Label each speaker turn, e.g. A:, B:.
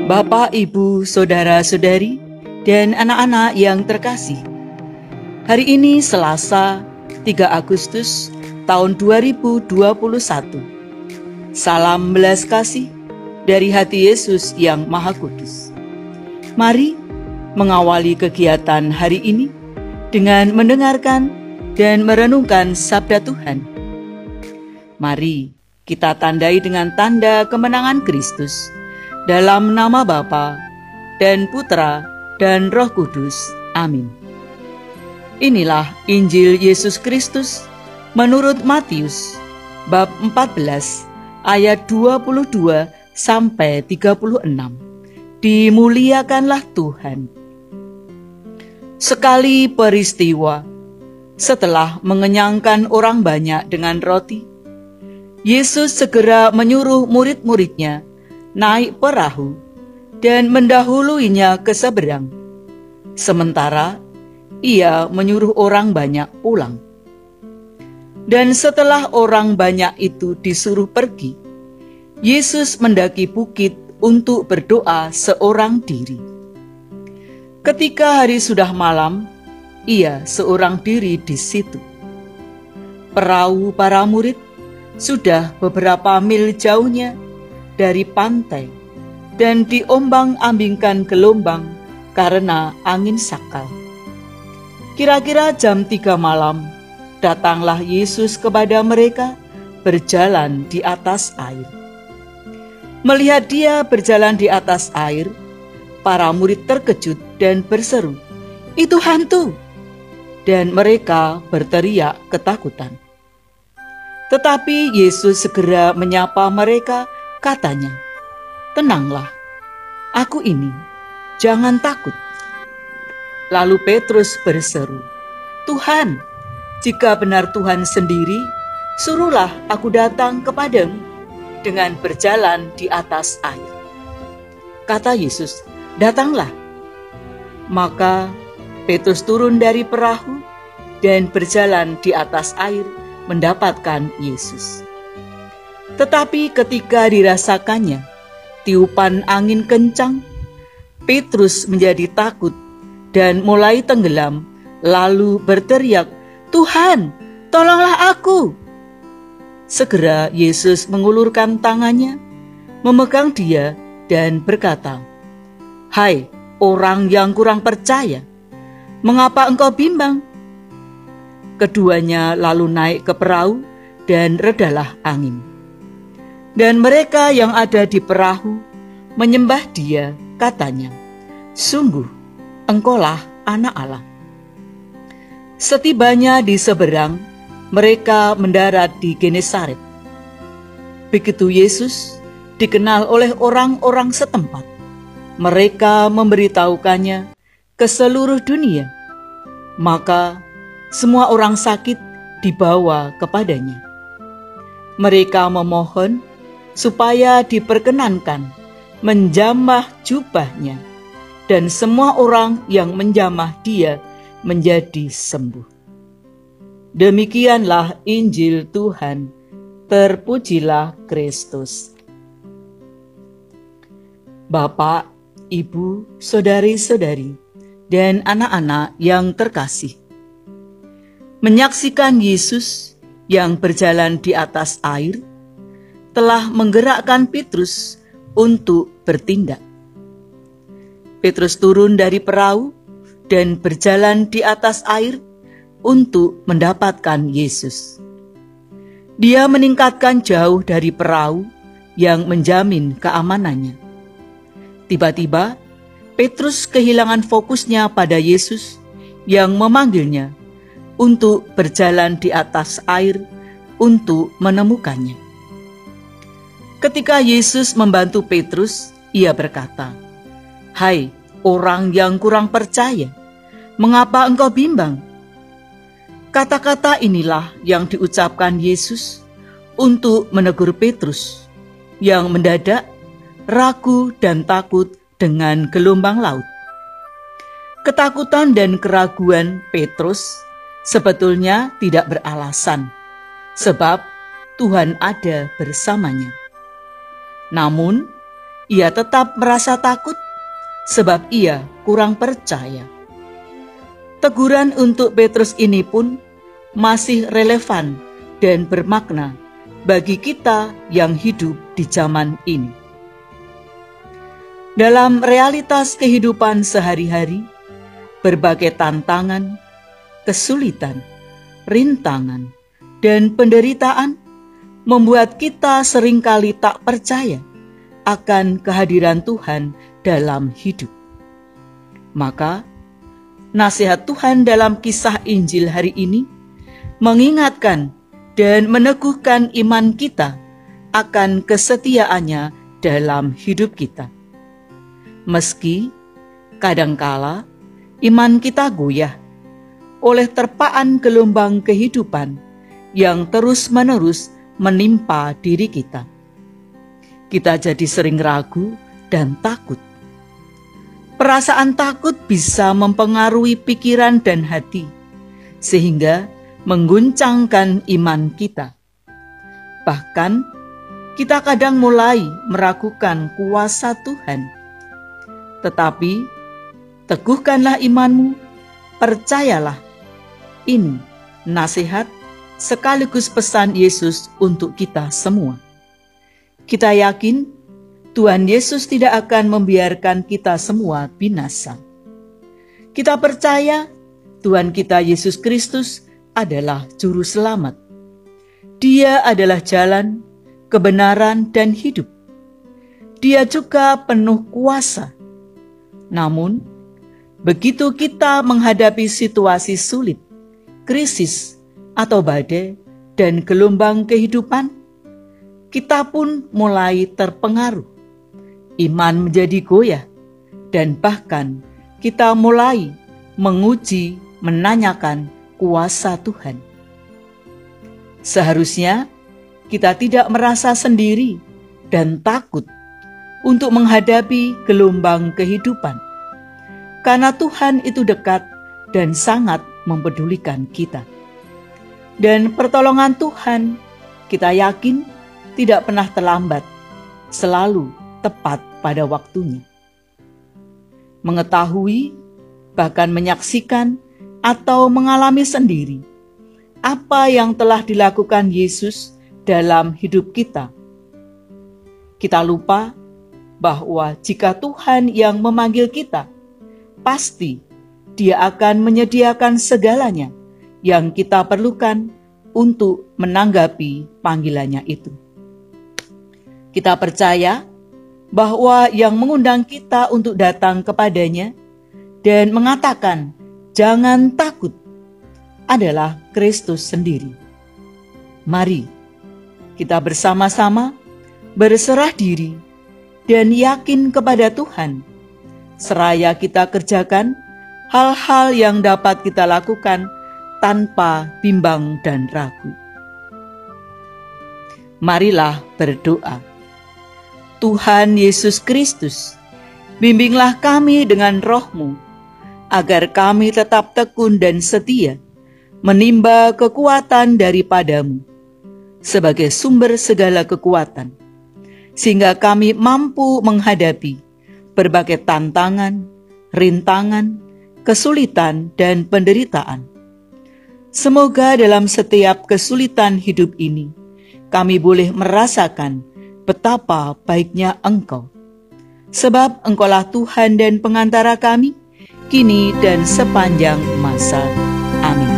A: Bapak, Ibu, Saudara-saudari, dan anak-anak yang terkasih. Hari ini Selasa, 3 Agustus tahun 2021. Salam belas kasih dari hati Yesus yang Maha Kudus. Mari mengawali kegiatan hari ini dengan mendengarkan dan merenungkan sabda Tuhan. Mari kita tandai dengan tanda kemenangan Kristus. Dalam nama Bapa dan Putra dan Roh Kudus. Amin. Inilah Injil Yesus Kristus menurut Matius bab 14 ayat 22 sampai 36. Dimuliakanlah Tuhan. Sekali peristiwa, setelah mengenyangkan orang banyak dengan roti, Yesus segera menyuruh murid-muridnya naik perahu dan mendahuluinya ke seberang. Sementara ia menyuruh orang banyak pulang. Dan setelah orang banyak itu disuruh pergi, Yesus mendaki bukit untuk berdoa seorang diri. Ketika hari sudah malam, ia seorang diri di situ. Perahu para murid sudah beberapa mil jauhnya dari pantai dan diombang-ambingkan gelombang karena angin sakal. Kira-kira jam 3 malam, datanglah Yesus kepada mereka berjalan di atas air. Melihat dia berjalan di atas air, para murid terkejut dan berseru, "Itu hantu!" Dan mereka berteriak ketakutan. Tetapi Yesus segera menyapa mereka, katanya, "Tenanglah, aku ini, jangan takut." Lalu Petrus berseru, "Tuhan, jika benar Tuhan sendiri, suruhlah aku datang kepadamu dengan berjalan di atas air." Kata Yesus, "Datanglah." Maka Petrus turun dari perahu dan berjalan di atas air mendapatkan Yesus. Tetapi ketika dirasakannya tiupan angin kencang, Petrus menjadi takut dan mulai tenggelam, lalu berteriak, "Tuhan, tolonglah aku!" Segera Yesus mengulurkan tangannya, memegang dia dan berkata, "Hai orang yang kurang percaya, mengapa engkau bimbang?" Keduanya lalu naik ke perahu dan redalah angin. Dan mereka yang ada di perahu menyembah dia, katanya, "Sungguh, engkaulah Anak Allah." Setibanya di seberang, mereka mendarat di Genesaret. Begitu Yesus dikenal oleh orang-orang setempat, mereka memberitahukannya ke seluruh dunia. Maka semua orang sakit dibawa kepadanya. Mereka memohon supaya diperkenankan menjamah jubahnya, dan semua orang yang menjamah dia menjadi sembuh. Demikianlah Injil Tuhan. Terpujilah Kristus. Bapak, Ibu, saudari-saudari, dan anak-anak yang terkasih, menyaksikan Yesus yang berjalan di atas air telah menggerakkan Petrus untuk bertindak. Petrus turun dari perahu dan berjalan di atas air untuk mendapatkan Yesus. Dia meningkatkan jauh dari perahu yang menjamin keamanannya. Tiba-tiba, Petrus kehilangan fokusnya pada Yesus yang memanggilnya untuk berjalan di atas air untuk menemukannya. Ketika Yesus membantu Petrus, ia berkata, "Hai orang yang kurang percaya, mengapa engkau bimbang?" Kata-kata inilah yang diucapkan Yesus untuk menegur Petrus, yang mendadak ragu dan takut dengan gelombang laut. Ketakutan dan keraguan Petrus sebetulnya tidak beralasan, sebab Tuhan ada bersamanya. Namun, ia tetap merasa takut sebab ia kurang percaya. Teguran untuk Petrus ini pun masih relevan dan bermakna bagi kita yang hidup di zaman ini. Dalam realitas kehidupan sehari-hari, berbagai tantangan, kesulitan, rintangan, dan penderitaan membuat kita seringkali tak percaya akan kehadiran Tuhan dalam hidup. Maka, nasihat Tuhan dalam kisah Injil hari ini mengingatkan dan meneguhkan iman kita akan kesetiaannya dalam hidup kita. Meski kadangkala iman kita goyah oleh terpaan gelombang kehidupan yang terus-menerus menimpa diri kita. Kita jadi sering ragu dan takut. Perasaan takut bisa mempengaruhi pikiran dan hati, sehingga mengguncangkan iman kita. Bahkan, kita kadang mulai meragukan kuasa Tuhan. Tetapi, teguhkanlah imanmu, percayalah. Ini nasihat sekaligus pesan Yesus untuk kita semua. Kita yakin Tuhan Yesus tidak akan membiarkan kita semua binasa. Kita percaya Tuhan kita Yesus Kristus adalah Juru Selamat. Dia adalah jalan, kebenaran, dan hidup. Dia juga penuh kuasa. Namun, begitu kita menghadapi situasi sulit, krisis, atau badai, dan gelombang kehidupan, kita pun mulai terpengaruh. Iman menjadi goyah, dan bahkan kita mulai menguji, menanyakan kuasa Tuhan. Seharusnya kita tidak merasa sendiri dan takut untuk menghadapi gelombang kehidupan, karena Tuhan itu dekat dan sangat mempedulikan kita. Dan pertolongan Tuhan, kita yakin, tidak pernah terlambat, selalu tepat pada waktunya. Mengetahui, bahkan menyaksikan, atau mengalami sendiri apa yang telah dilakukan Yesus dalam hidup kita. Kita lupa bahwa jika Tuhan yang memanggil kita, pasti Dia akan menyediakan segalanya yang kita perlukan untuk menanggapi panggilannya itu. Kita percaya bahwa yang mengundang kita untuk datang kepadanya dan mengatakan, "Jangan takut," adalah Kristus sendiri. Mari kita bersama-sama berserah diri dan yakin kepada Tuhan, seraya kita kerjakan hal-hal yang dapat kita lakukan tanpa bimbang dan ragu. Marilah berdoa. Tuhan Yesus Kristus, bimbinglah kami dengan Roh-Mu, agar kami tetap tekun dan setia, menimba kekuatan daripadamu, sebagai sumber segala kekuatan, sehingga kami mampu menghadapi berbagai tantangan, rintangan, kesulitan, dan penderitaan. Semoga dalam setiap kesulitan hidup ini, kami boleh merasakan betapa baiknya Engkau. Sebab Engkaulah Tuhan dan pengantara kami, kini dan sepanjang masa. Amin.